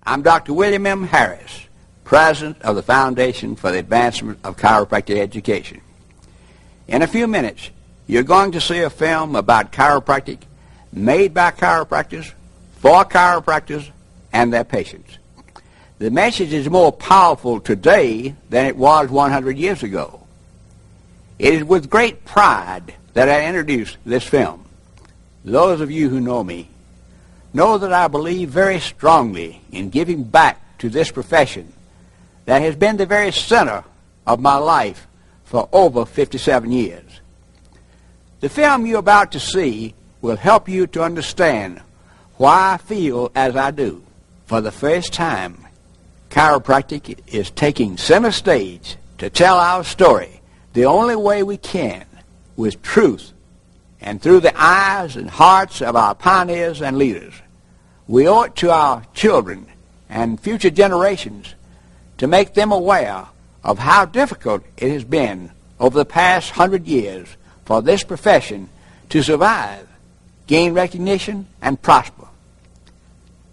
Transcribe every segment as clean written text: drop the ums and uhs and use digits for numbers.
I'm Dr. William M. Harris, President of the Foundation for the Advancement of Chiropractic Education. In a few minutes, you're going to see a film about chiropractic made by chiropractors, for chiropractors, and their patients. The message is more powerful today than it was 100 years ago. It is with great pride that I introduce this film. Those of you who know me know that I believe very strongly in giving back to this profession that has been the very center of my life for over 57 years. The film you're about to see will help you to understand why I feel as I do. For the first time, chiropractic is taking center stage to tell our story the only way we can, with truth and through the eyes and hearts of our pioneers and leaders. We owe it to our children and future generations to make them aware of how difficult it has been over the past 100 years for this profession to survive, gain recognition, and prosper.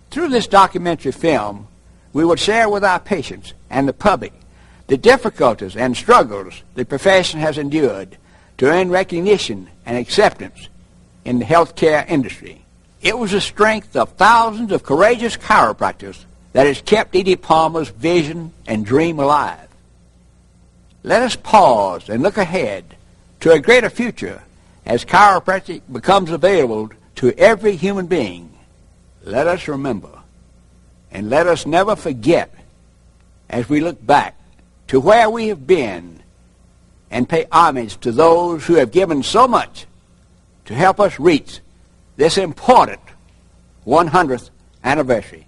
Through this documentary film, we will share with our patients and the public the difficulties and struggles the profession has endured to earn recognition and acceptance in the healthcare industry. It was the strength of thousands of courageous chiropractors that has kept E.D. Palmer's vision and dream alive. Let us pause and look ahead to a greater future as chiropractic becomes available to every human being. Let us remember, and let us never forget, as we look back to where we have been, and pay homage to those who have given so much to help us reach this important 100th anniversary.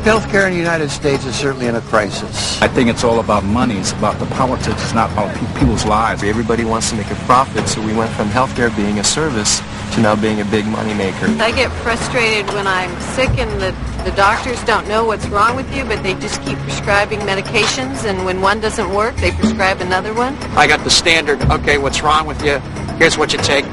Healthcare in the United States is certainly in a crisis. I think it's all about money. It's about the politics. It's not about people's lives. Everybody wants to make a profit, so we went from healthcare being a service to now being a big money maker. I get frustrated when I'm sick and the doctors don't know what's wrong with you, but they just keep prescribing medications, and when one doesn't work, they prescribe another one. I got the standard, okay, what's wrong with you? Here's what you take,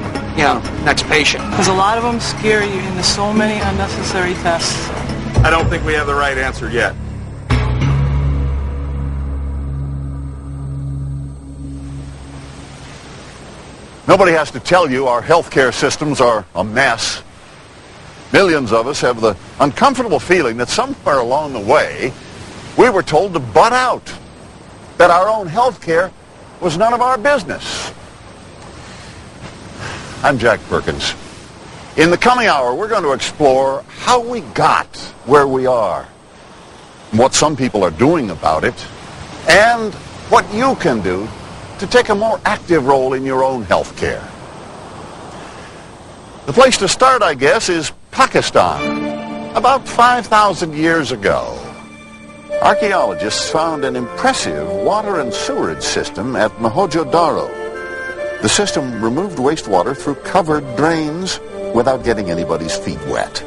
next patient. Because a lot of them scare you, and there's so many unnecessary tests. I don't think we have the right answer yet. Nobody has to tell you our healthcare systems are a mess. Millions of us have the uncomfortable feeling that somewhere along the way we were told to butt out, that our own healthcare was none of our business. I'm Jack Perkins. In the coming hour, we're going to explore how we got where we are, what some people are doing about it, and what you can do to take a more active role in your own health care. The place to start, I guess, is Pakistan. About 5,000 years ago, archaeologists found an impressive water and sewerage system at Mohenjo-daro. The system removed wastewater through covered drains without getting anybody's feet wet.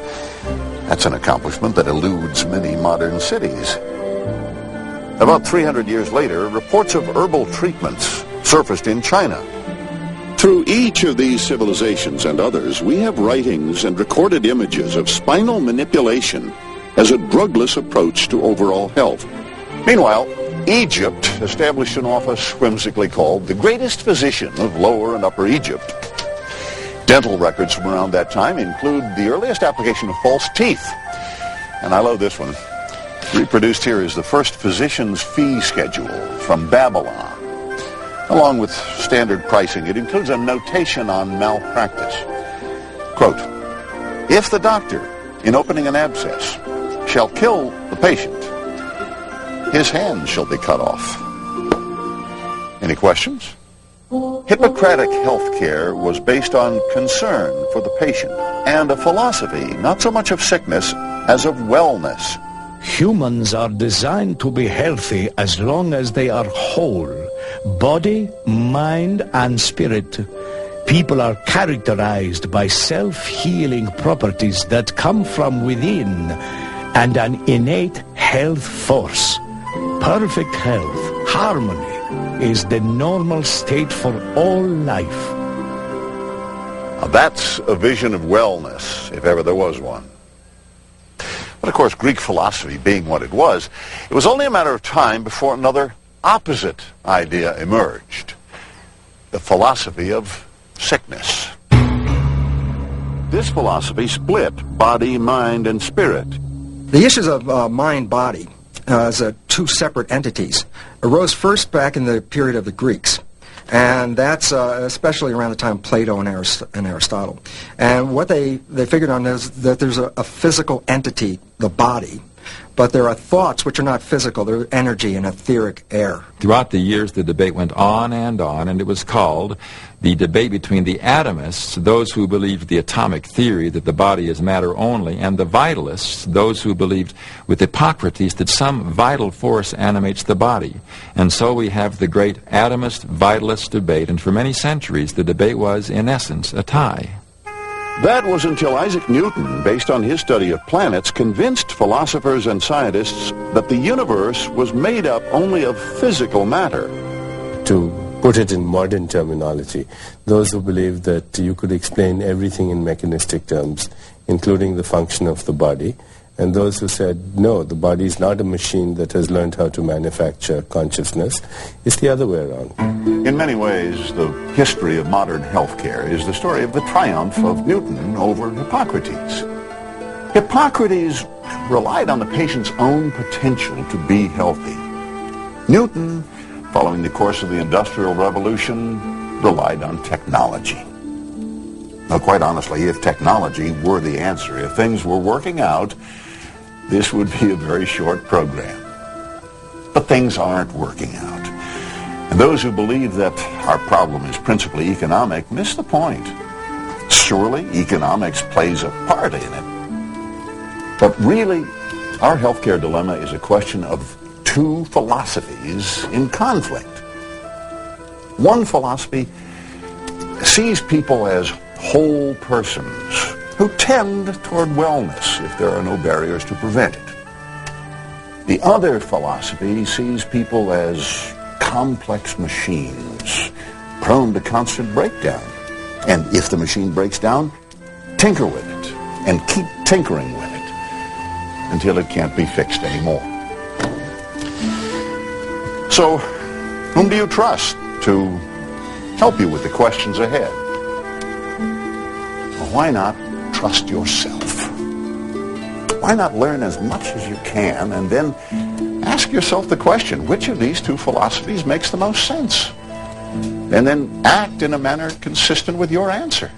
That's an accomplishment that eludes many modern cities. About 300 years later, reports of herbal treatments surfaced in China. Through each of these civilizations and others, we have writings and recorded images of spinal manipulation as a drugless approach to overall health. Meanwhile, Egypt established an office whimsically called the Greatest Physician of Lower and Upper Egypt. Dental records from around that time include the earliest application of false teeth. And I love this one. Reproduced here is the first physician's fee schedule from Babylon. Along with standard pricing, it includes a notation on malpractice. Quote, if the doctor, in opening an abscess, shall kill the patient, his hand shall be cut off. Any questions? Hippocratic health care was based on concern for the patient and a philosophy not so much of sickness as of wellness. Humans are designed to be healthy as long as they are whole, body, mind, and spirit, people are characterized by self-healing properties that come from within and an innate health force. Perfect health, harmony, is the normal state for all life. Now that's a vision of wellness, if ever there was one. But of course, Greek philosophy being what it was only a matter of time before another opposite idea emerged. The philosophy of sickness. This philosophy split body, mind, and spirit. The issues of mind-body as two separate entities arose first back in the period of the Greeks. And that's especially around the time of Plato and Aristotle. And what they figured on is that there's a physical entity, the body, but there are thoughts which are not physical. They're energy and etheric air. Throughout the years, the debate went on, and it was called the debate between the atomists, those who believed the atomic theory that the body is matter only, and the vitalists, those who believed with Hippocrates that some vital force animates the body. And so we have the great atomist-vitalist debate, and for many centuries the debate was, in essence, a tie. That was until Isaac Newton, based on his study of planets, convinced philosophers and scientists that the universe was made up only of physical matter. To put it in modern terminology, those who believe that you could explain everything in mechanistic terms, including the function of the body, and those who said, no, the body is not a machine that has learned how to manufacture consciousness. It's the other way around. In many ways, the history of modern healthcare is the story of the triumph of Newton over Hippocrates. Hippocrates relied on the patient's own potential to be healthy. Newton, following the course of the Industrial Revolution, relied on technology. Now, quite honestly, if technology were the answer, if things were working out, this would be a very short program. But things aren't working out. And those who believe that our problem is principally economic miss the point. Surely economics plays a part in it. But really, our healthcare dilemma is a question of two philosophies in conflict. One philosophy sees people as whole persons who tend toward wellness if there are no barriers to prevent it. The other philosophy sees people as complex machines prone to constant breakdown. And if the machine breaks down, tinker with it and keep tinkering with it until it can't be fixed anymore. So, whom do you trust to help you with the questions ahead? Well, why not trust yourself? Why not learn as much as you can and then ask yourself the question, which of these two philosophies makes the most sense? And then act in a manner consistent with your answer.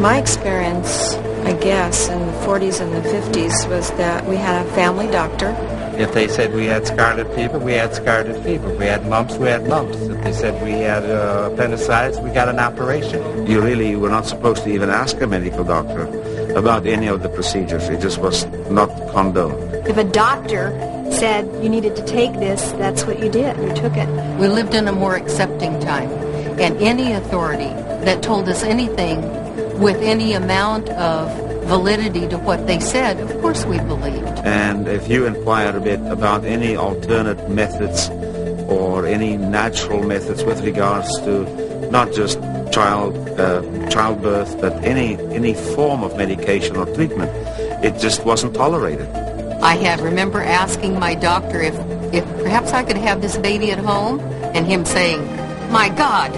My experience, I guess, in the 40s and the 50s was that we had a family doctor. If they said we had scarlet fever, we had scarlet fever. If we had mumps, we had mumps. If they said we had appendicitis, we got an operation. You really were not supposed to even ask a medical doctor about any of the procedures. It just was not condoned. If a doctor said you needed to take this, that's what you did. You took it. We lived in a more accepting time, and any authority that told us anything with any amount of validity to what they said, of course we believed. And if you inquire a bit about any alternate methods or any natural methods with regards to not just childbirth, but any form of medication or treatment, it just wasn't tolerated. I remember asking my doctor if perhaps I could have this baby at home, and him saying, "My God,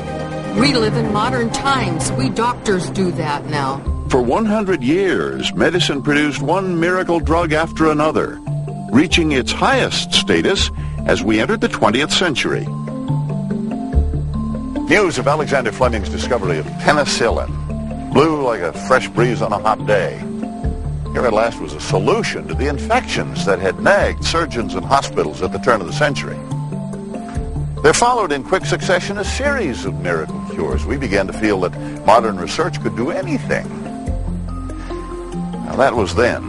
we live in modern times. We doctors do that now." For 100 years, medicine produced one miracle drug after another, reaching its highest status as we entered the 20th century. News of Alexander Fleming's discovery of penicillin blew like a fresh breeze on a hot day. Here at last was a solution to the infections that had nagged surgeons and hospitals at the turn of the century. There followed in quick succession a series of miracle cures. We began to feel that modern research could do anything. Now that was then.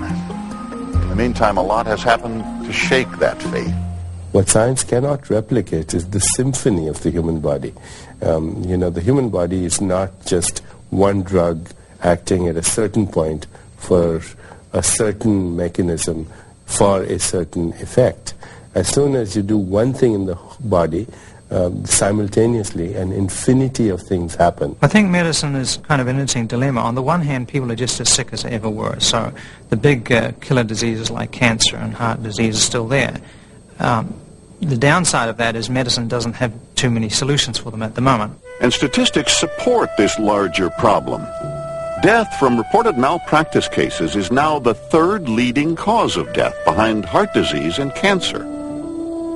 In the meantime, a lot has happened to shake that faith. What science cannot replicate is the symphony of the human body. The human body is not just one drug acting at a certain point for a certain mechanism for a certain effect. As soon as you do one thing in the body, simultaneously an infinity of things happen. I think medicine is kind of an interesting dilemma. On the one hand, people are just as sick as they ever were, so the big killer diseases like cancer and heart disease are still there. The downside of that is medicine doesn't have too many solutions for them at the moment. And statistics support this larger problem. Death from reported malpractice cases is now the third leading cause of death behind heart disease and cancer.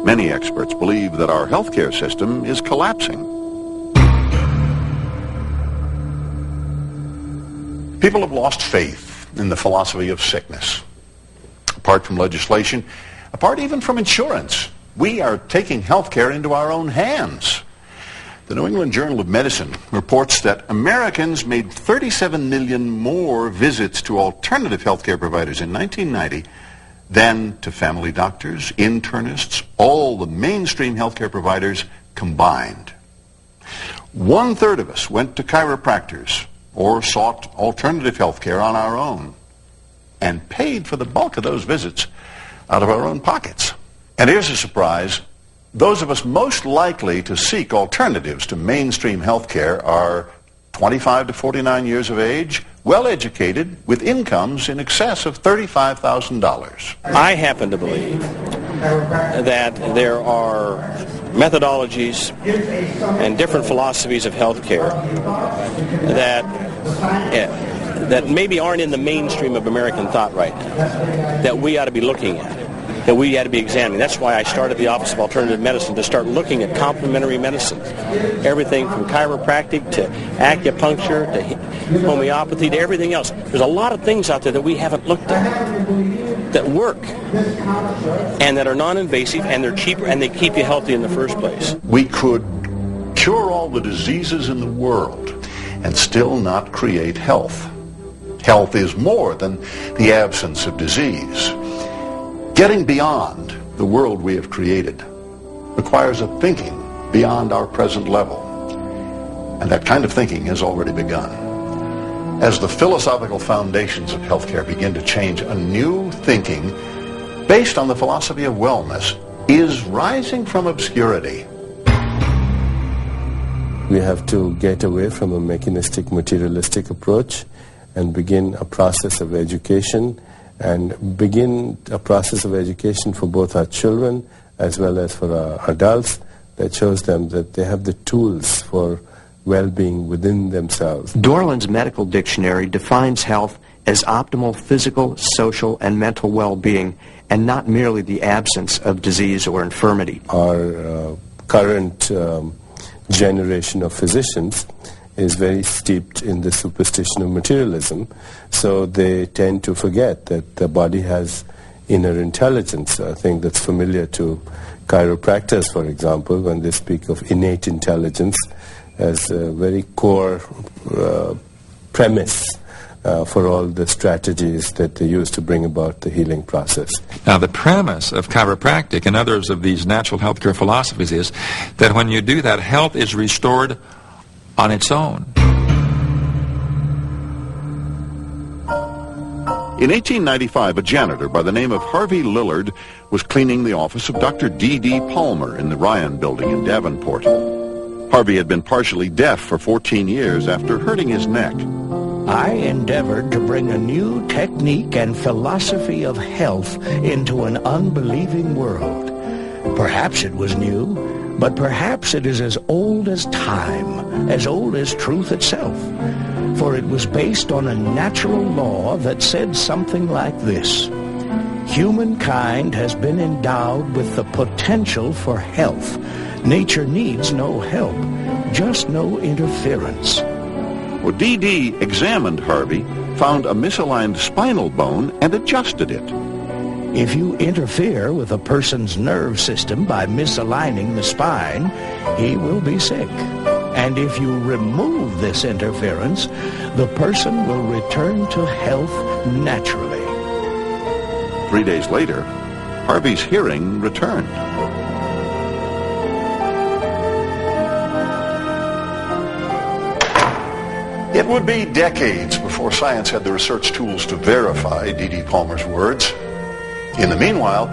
Many experts believe that our healthcare system is collapsing. People have lost faith in the philosophy of sickness. Apart from legislation, apart even from insurance, we are taking healthcare into our own hands. The New England Journal of Medicine reports that Americans made 37 million more visits to alternative healthcare providers in 1990 than to family doctors, internists, all the mainstream healthcare providers combined. 1/3 of us went to chiropractors or sought alternative healthcare on our own and paid for the bulk of those visits out of our own pockets. And here's a surprise. Those of us most likely to seek alternatives to mainstream healthcare are 25 to 49 years of age, well-educated, with incomes in excess of $35,000. I happen to believe that there are methodologies and different philosophies of healthcare that maybe aren't in the mainstream of American thought right now, that we ought to be looking at, that we ought to be examining. That's why I started the Office of Alternative Medicine, to start looking at complementary medicines. Everything from chiropractic to acupuncture to homeopathy to everything else. There's a lot of things out there that we haven't looked at that work and that are non-invasive and they're cheaper and they keep you healthy in the first place. We could cure all the diseases in the world and still not create health. Health is more than the absence of disease. Getting beyond the world we have created requires a thinking beyond our present level. And that kind of thinking has already begun. As the philosophical foundations of healthcare begin to change, a new thinking based on the philosophy of wellness is rising from obscurity. We have to get away from a mechanistic, materialistic approach and begin a process of education, and begin a process of education for both our children as well as for our adults that shows them that they have the tools for well-being within themselves. Dorland's Medical Dictionary defines health as optimal physical, social, and mental well-being, and not merely the absence of disease or infirmity. Our current generation of physicians is very steeped in the superstition of materialism, so they tend to forget that the body has inner intelligence. I think that's familiar to chiropractors, for example, when they speak of innate intelligence as a very core premise for all the strategies that they use to bring about the healing process. Now, the premise of chiropractic and others of these natural healthcare philosophies is that when you do that, health is restored on its own. In 1895, a janitor by the name of Harvey Lillard was cleaning the office of Dr. D.D. Palmer in the Ryan Building in Davenport. Harvey had been partially deaf for 14 years after hurting his neck. I endeavored to bring a new technique and philosophy of health into an unbelieving world. Perhaps it was new, but perhaps it is as old as time, as old as truth itself. For it was based on a natural law that said something like this: humankind has been endowed with the potential for health. Nature needs no help, just no interference. Well, D.D. examined Harvey, found a misaligned spinal bone, and adjusted it. If you interfere with a person's nerve system by misaligning the spine, he will be sick. And if you remove this interference, the person will return to health naturally. 3 days later, Harvey's hearing returned. It would be decades before science had the research tools to verify D.D. Palmer's words. In the meanwhile,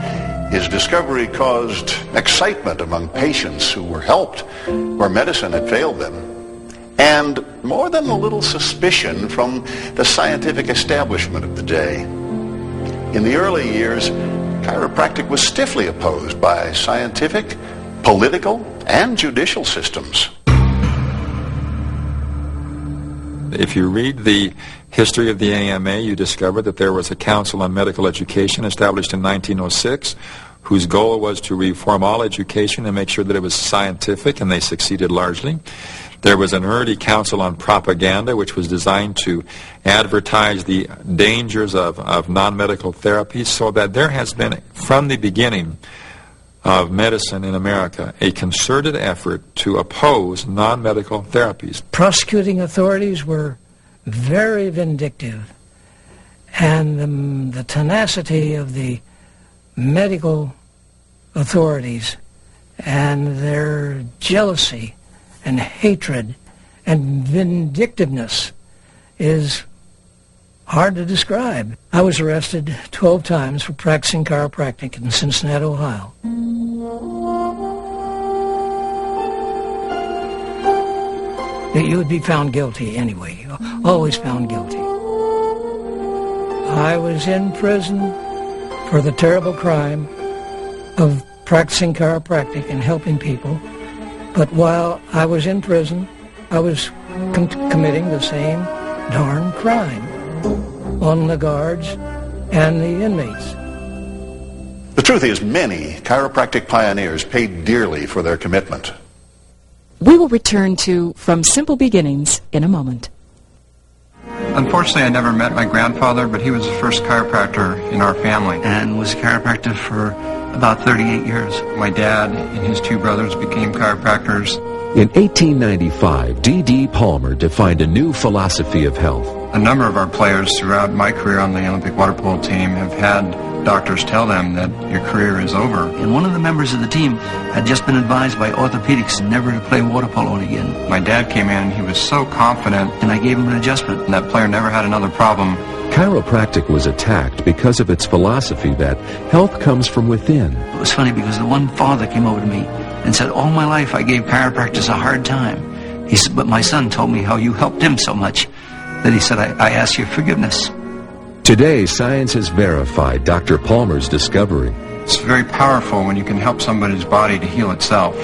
his discovery caused excitement among patients who were helped where medicine had failed them, and more than a little suspicion from the scientific establishment of the day. In the early years, chiropractic was stiffly opposed by scientific, political, and judicial systems. If you read the history of the AMA, you discover that there was a Council on Medical Education established in 1906 whose goal was to reform all education and make sure that it was scientific, and they succeeded largely. There was an early Council on Propaganda, which was designed to advertise the dangers of non-medical therapies, so that there has been, from the beginning of medicine in America, a concerted effort to oppose non-medical therapies. Prosecuting authorities were very vindictive, and the tenacity of the medical authorities and their jealousy and hatred and vindictiveness is hard to describe. I was arrested 12 times for practicing chiropractic in Cincinnati, Ohio. You would be found guilty anyway, always found guilty. I was in prison for the terrible crime of practicing chiropractic and helping people, but while I was in prison, I was committing the same darn crime on the guards and the inmates. The truth is, many chiropractic pioneers paid dearly for their commitment. We will return to From Simple Beginnings in a moment. Unfortunately, I never met my grandfather, but he was the first chiropractor in our family. And was a chiropractor for about 38 years. My dad and his two brothers became chiropractors. In 1895, D.D. Palmer defined a new philosophy of health. A number of our players throughout my career on the Olympic water polo team have had doctors tell them that your career is over. And one of the members of the team had just been advised by orthopedics never to play water polo again. My dad came in and he was so confident, and I gave him an adjustment. And that player never had another problem. Chiropractic was attacked because of its philosophy that health comes from within. It was funny because the one father came over to me and said, all my life I gave chiropractors a hard time. He said, but my son told me how you helped him so much that he said, I ask your forgiveness. Today, science has verified Dr. Palmer's discovery. It's very powerful when you can help somebody's body to heal itself.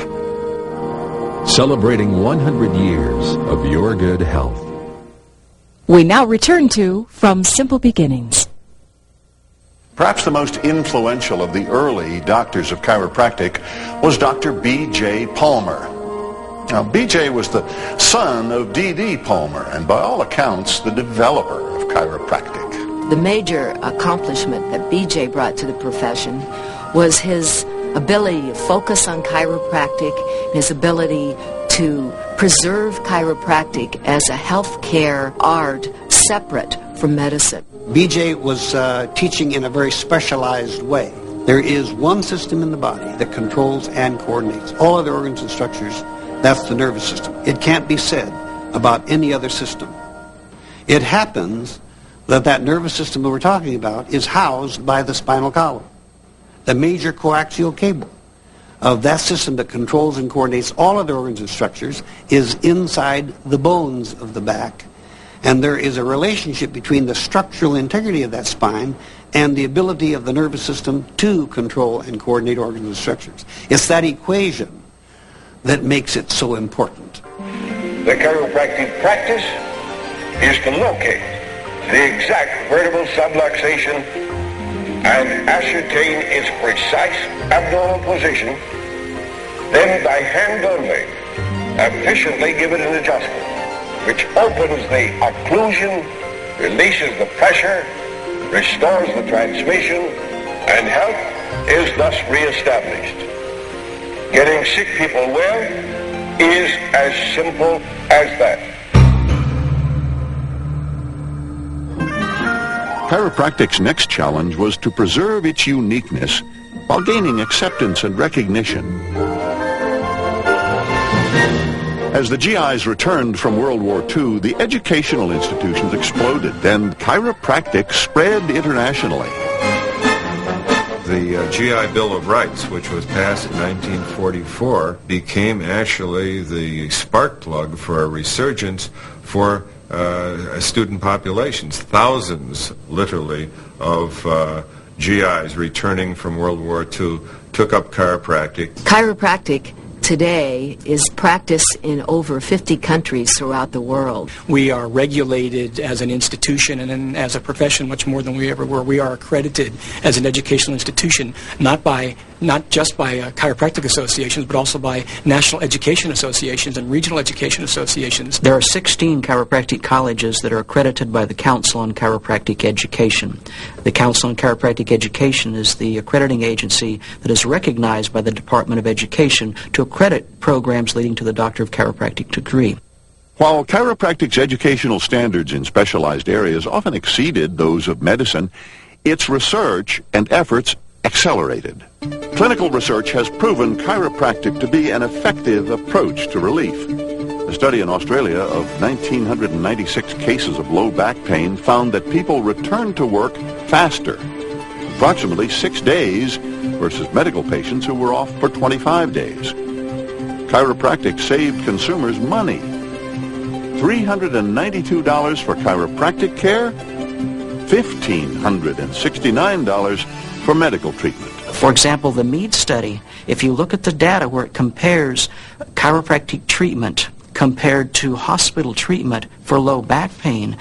Celebrating 100 years of your good health. We now return to From Simple Beginnings. Perhaps the most influential of the early doctors of chiropractic was Dr. B.J. Palmer. Now, B.J. was the son of D.D. Palmer, and by all accounts, the developer of chiropractic. The major accomplishment that B.J. brought to the profession was his ability to focus on chiropractic, his ability to preserve chiropractic as a healthcare art separate from medicine. B.J. was teaching in a very specialized way. There is one system in the body that controls and coordinates all other organs and structures. That's the nervous system. It can't be said about any other system. It happens that that nervous system that we're talking about is housed by the spinal column, the major coaxial cable of that system that controls and coordinates all other organs and structures is inside the bones of the back. And there is a relationship between the structural integrity of that spine and the ability of the nervous system to control and coordinate organs and structures. It's that equation that makes it so important. The chiropractic practice is to locate the exact vertebral subluxation and ascertain its precise abnormal position, then by hand only, efficiently give it an adjustment, which opens the occlusion, releases the pressure, restores the transmission, and health is thus reestablished. Getting sick people well is as simple as that. Chiropractic's next challenge was to preserve its uniqueness while gaining acceptance and recognition. As the GIs returned from World War II, the educational institutions exploded and chiropractic spread internationally. The GI Bill of Rights, which was passed in 1944, became actually the spark plug for a resurgence for student populations. Thousands, literally, of GIs returning from World War II took up chiropractic. Chiropractic today is practiced in over 50 countries throughout the world. We are regulated as an institution and as a profession much more than we ever were. We are accredited as an educational institution, not just by chiropractic associations, but also by national education associations and regional education associations. There are 16 chiropractic colleges that are accredited by the Council on Chiropractic Education. The Council on Chiropractic Education is the accrediting agency that is recognized by the Department of Education to accredit programs leading to the Doctor of Chiropractic degree. While chiropractic's educational standards in specialized areas often exceeded those of medicine, its research and efforts accelerated. Clinical research has proven chiropractic to be an effective approach to relief. A study in Australia of 1,996 cases of low back pain found that people returned to work faster, approximately 6 days, versus medical patients who were off for 25 days. Chiropractic saved consumers money. $392 for chiropractic care, $1,569 for medical treatment. For example, the Mead study, if you look at the data where it compares chiropractic treatment compared to hospital treatment for low back pain,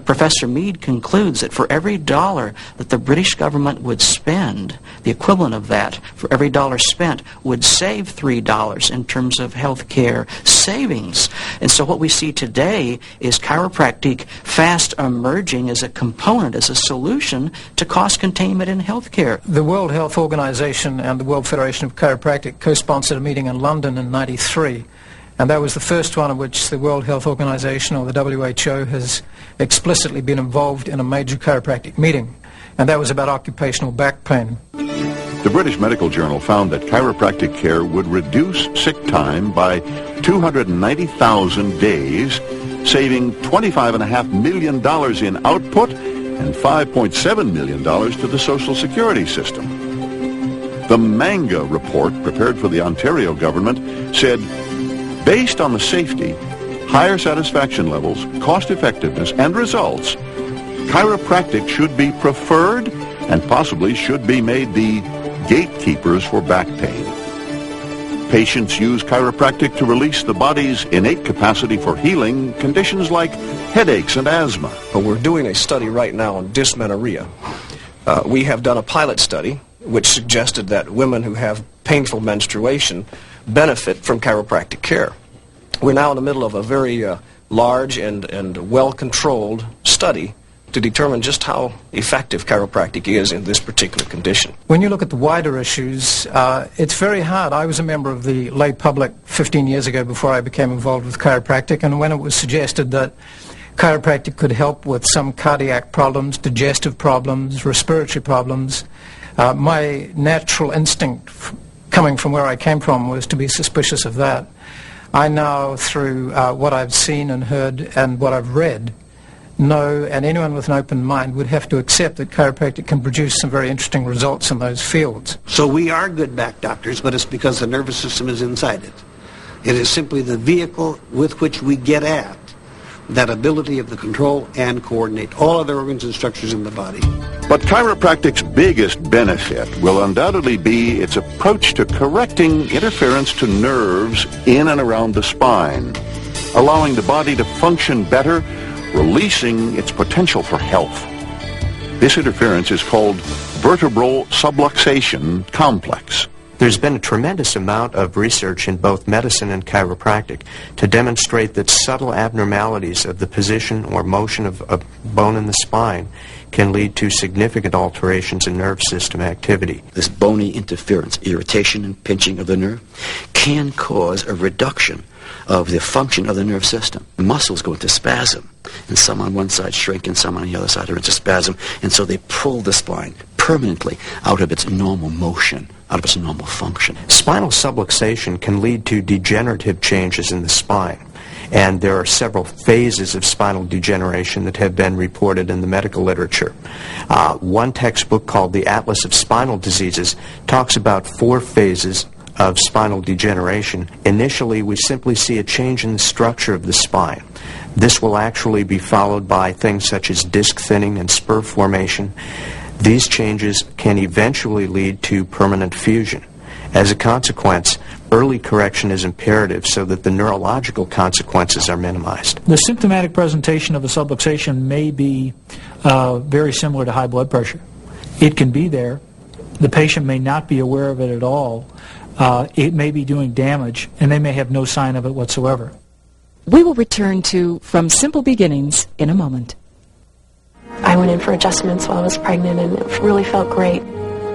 Professor Mead concludes that for every dollar that the British government would spend, the equivalent of that, for every dollar spent, would save $3 in terms of health care savings. And so what we see today is chiropractic fast emerging as a component, as a solution to cost containment in health care. The World Health Organization and the World Federation of Chiropractic co-sponsored a meeting in London in '93. And that was the first one in which the World Health Organization, or the WHO, has explicitly been involved in a major chiropractic meeting. And that was about occupational back pain. The British Medical Journal found that chiropractic care would reduce sick time by 290,000 days, saving $25.5 million in output and $5.7 million to the Social Security system. The Manga report, prepared for the Ontario government, said, based on the safety, higher satisfaction levels, cost effectiveness, and results, chiropractic should be preferred and possibly should be made the gatekeepers for back pain. Patients use chiropractic to release the body's innate capacity for healing conditions like headaches and asthma. We're doing a study right now on dysmenorrhea. We have done a pilot study which suggested that women who have painful menstruation benefit from chiropractic care. We're now in the middle of a very large and well-controlled study to determine just how effective chiropractic is in this particular condition. When you look at the wider issues, it's very hard. I was a member of the lay public 15 years ago before I became involved with chiropractic, and when it was suggested that chiropractic could help with some cardiac problems, digestive problems, respiratory problems, my natural instinct coming from where I came from was to be suspicious of that. I now, through what I've seen and heard and what I've read, know, and anyone with an open mind would have to accept that chiropractic can produce some very interesting results in those fields. So we are good back doctors, but it's because the nervous system is inside it. It is simply the vehicle with which we get at that ability of the control and coordinate all other organs and structures in the body. But chiropractic's biggest benefit will undoubtedly be its approach to correcting interference to nerves in and around the spine, allowing the body to function better, releasing its potential for health. This interference is called vertebral subluxation complex. There's been a tremendous amount of research in both medicine and chiropractic to demonstrate that subtle abnormalities of the position or motion of a bone in the spine can lead to significant alterations in nerve system activity. This bony interference, irritation and pinching of the nerve, can cause a reduction of the function of the nerve system. The muscles go into spasm, and some on one side shrink and some on the other side are into spasm, and so they pull the spine, permanently out of its normal motion, out of its normal function. Spinal subluxation can lead to degenerative changes in the spine. And there are several phases of spinal degeneration that have been reported in the medical literature. One textbook called The Atlas of Spinal Diseases talks about 4 phases of spinal degeneration. Initially, we simply see a change in the structure of the spine. This will actually be followed by things such as disc thinning and spur formation. These changes can eventually lead to permanent fusion. As a consequence, early correction is imperative so that the neurological consequences are minimized. The symptomatic presentation of a subluxation may be very similar to high blood pressure. It can be there. The patient may not be aware of it at all. It may be doing damage, and they may have no sign of it whatsoever. We will return to From Simple Beginnings in a moment. I went in for adjustments while I was pregnant, and it really felt great.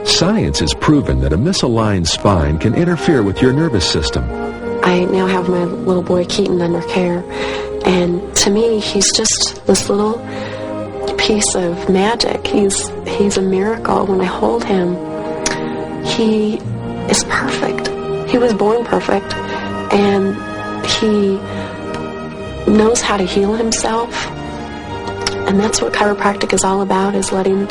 Science has proven that a misaligned spine can interfere with your nervous system. I now have my little boy Keaton under care, and to me he's just this little piece of magic. He's a miracle. When I hold him, he is perfect. He was born perfect, and he knows how to heal himself, and that's what chiropractic is all about, is letting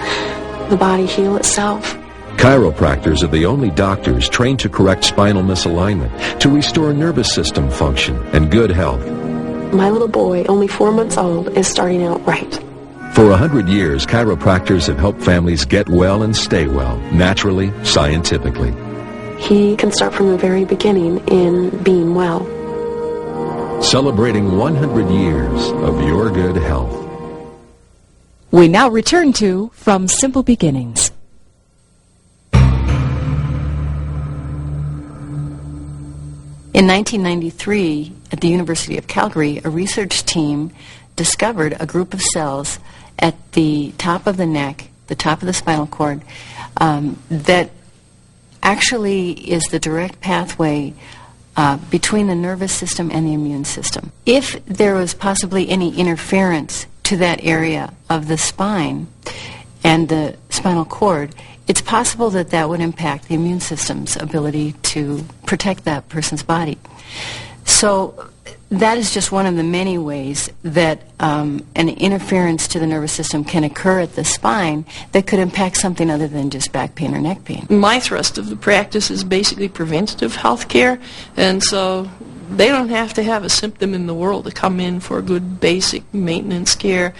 the body heal itself. Chiropractors are the only doctors trained to correct spinal misalignment, to restore nervous system function and good health. My little boy, only 4 months old, is starting out right. For 100 years, chiropractors have helped families get well and stay well, naturally, scientifically. He can start from the very beginning in being well. Celebrating 100 years of your good health. We now return to From Simple Beginnings. In 1993, at the University of Calgary, a research team discovered a group of cells at the top of the neck, the top of the spinal cord, that actually is the direct pathway between the nervous system and the immune system. If there was possibly any interference to that area of the spine and the spinal cord, it's possible that that would impact the immune system's ability to protect that person's body. So that is just one of the many ways that an interference to the nervous system can occur at the spine that could impact something other than just back pain or neck pain. My thrust of the practice is basically preventative health care, and so they don't have to have a symptom in the world to come in for good basic maintenance care,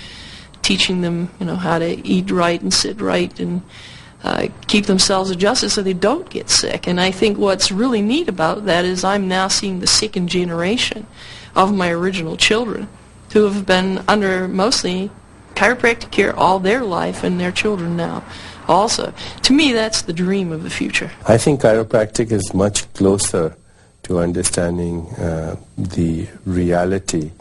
teaching them, how to eat right and sit right and keep themselves adjusted so they don't get sick. And I think what's really neat about that is I'm now seeing the second generation of my original children who have been under mostly chiropractic care all their life, and their children now also. To me, that's the dream of the future. I think chiropractic is much closer to understanding the reality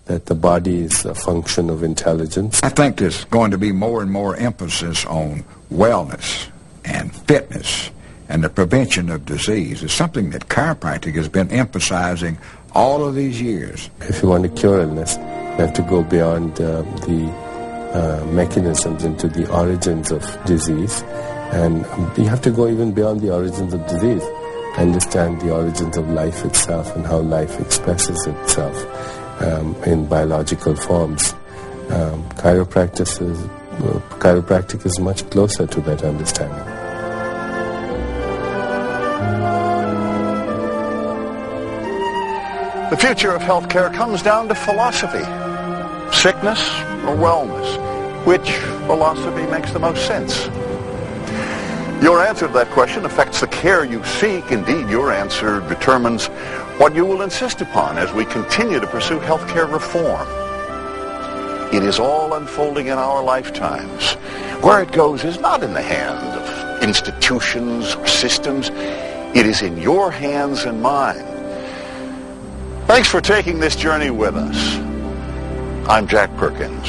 that the body is a function of intelligence. I think there's going to be more and more emphasis on wellness and fitness and the prevention of disease. It's something that chiropractic has been emphasizing all of these years. If you want to cure illness, you have to go beyond the mechanisms into the origins of disease, and you have to go even beyond the origins of disease, understand the origins of life itself and how life expresses itself in biological forms. Chiropractic is much closer to that understanding. The future of healthcare comes down to philosophy. Sickness or wellness? Which philosophy makes the most sense? Your answer to that question affects the care you seek. Indeed, your answer determines what you will insist upon as we continue to pursue healthcare reform. It is all unfolding in our lifetimes. Where it goes is not in the hands of institutions or systems. It is in your hands and mine. Thanks for taking this journey with us. I'm Jack Perkins.